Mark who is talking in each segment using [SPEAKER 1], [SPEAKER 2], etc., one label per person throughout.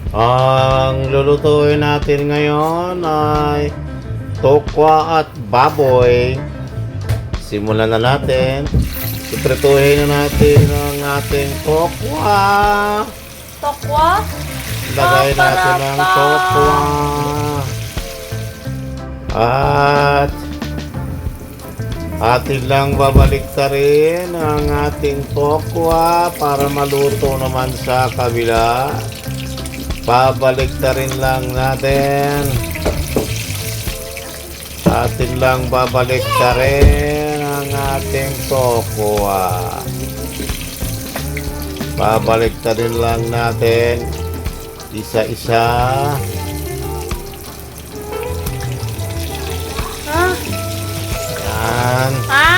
[SPEAKER 1] Ang lulutuin natin ngayon ay tokwa at baboy. Simulan na natin. Iprituhin na natin ang ating tokwa.
[SPEAKER 2] Tokwa?
[SPEAKER 1] Lagay natin ang tokwa. At atin lang babaliktarin ang ating tokwa para maluto naman sa kabila. Babaliktarin lang natin. Atin lang babaliktarin ang ating tokwa. Babaliktarin lang natin isa-isa.
[SPEAKER 2] Ha?
[SPEAKER 1] Yan.
[SPEAKER 2] Ha?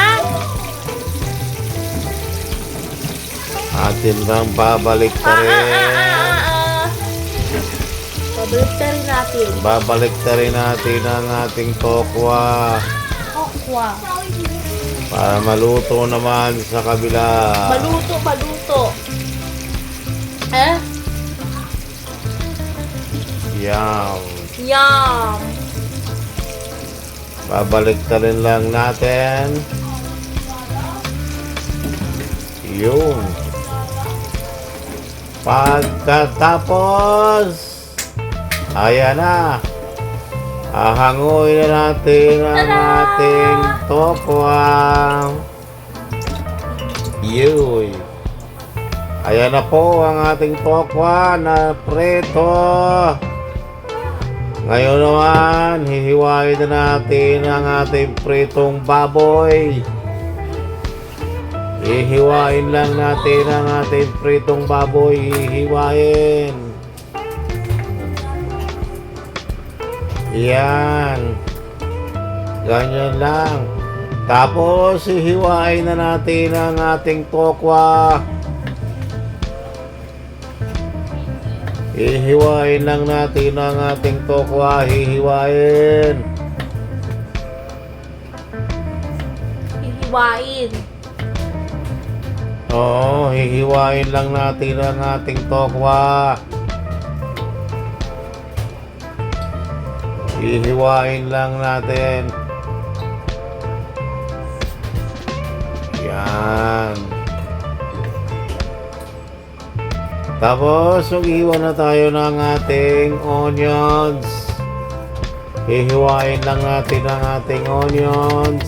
[SPEAKER 1] Atin lang babaliktarin.
[SPEAKER 2] Babaliktarin natin.
[SPEAKER 1] Babaliktarin natin ang ating tokwa
[SPEAKER 2] Tokwa.
[SPEAKER 1] para maluto naman sa kabila.
[SPEAKER 2] Baluto. Eh?
[SPEAKER 1] Yan.
[SPEAKER 2] Yum.
[SPEAKER 1] Babaliktarin lang natin. Yun. Pagkatapos, ayan na. Ahanguin na natin ang ating tokwa. Yun. Ayan na po ang ating tokwa na preto. Ngayon naman, hihiwain na natin ang ating pritong baboy. Hihiwain lang natin ang ating pritong baboy. Hihiwain. Yan. Ganyan lang. Tapos, hihiwain na natin ang ating tokwa. Hihiwain lang natin ang ating tokwa. Hihiwain.
[SPEAKER 2] Hihiwain.
[SPEAKER 1] Oo, hihiwain lang natin ang ating tokwa. Hihiwain lang natin. Yan. Tapos, mag-iwan na tayo ng ating onions. Hihiwain lang natin ang ating onions.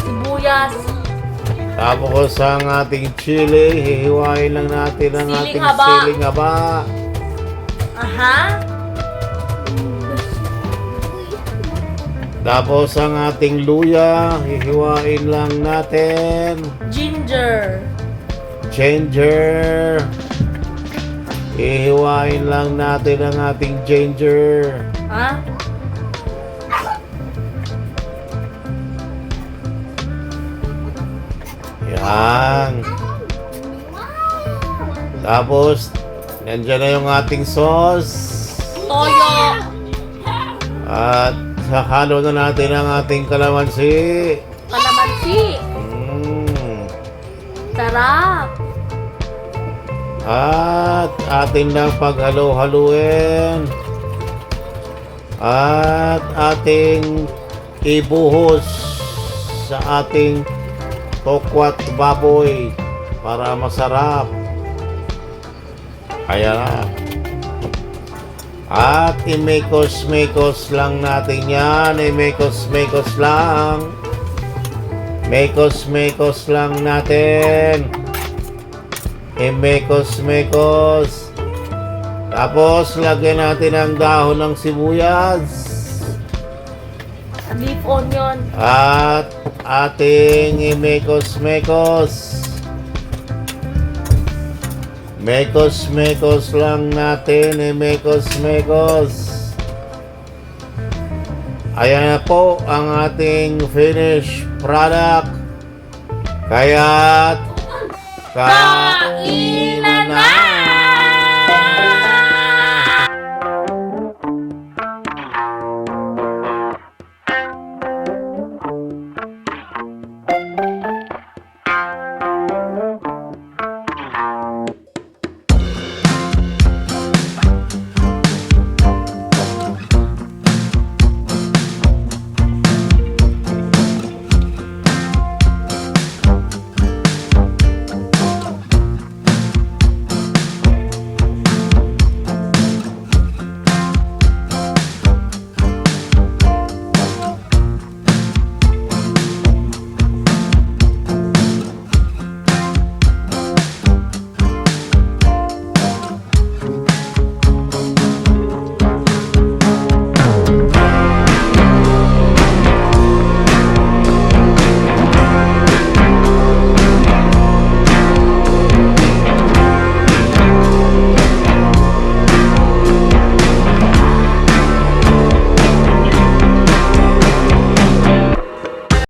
[SPEAKER 2] Sibuyas.
[SPEAKER 1] Tapos ang ating chili, hihiwain lang natin ang
[SPEAKER 2] Siling
[SPEAKER 1] ating
[SPEAKER 2] haba.
[SPEAKER 1] siling haba.
[SPEAKER 2] Aha.
[SPEAKER 1] Tapos ang ating luya, hihiwain lang natin.
[SPEAKER 2] Ginger.
[SPEAKER 1] Ginger. Hihiwain lang natin ang ating ginger.
[SPEAKER 2] Ha?
[SPEAKER 1] Yan. Tapos, nandyan na yung ating sauce.
[SPEAKER 2] Toyo.
[SPEAKER 1] At halo na natin ang ating kalamansi.
[SPEAKER 2] Kalamansi. Sarap.
[SPEAKER 1] At atin lang paghalo-haluin. At ating ibuhos sa ating tokwat baboy para masarap. Ayan na. At imekos-mekos lang natin yan. Imekos-mekos lang. Mekos-mekos lang natin. Imekos-mekos. Tapos, lagyan natin ang dahon ng sibuyas.
[SPEAKER 2] Leaf onion.
[SPEAKER 1] At ating imekos-mekos. Mekos-mekos lang natin. Imekos-mekos. Ayan na po ang ating finished product. Kaya't
[SPEAKER 2] Kain na!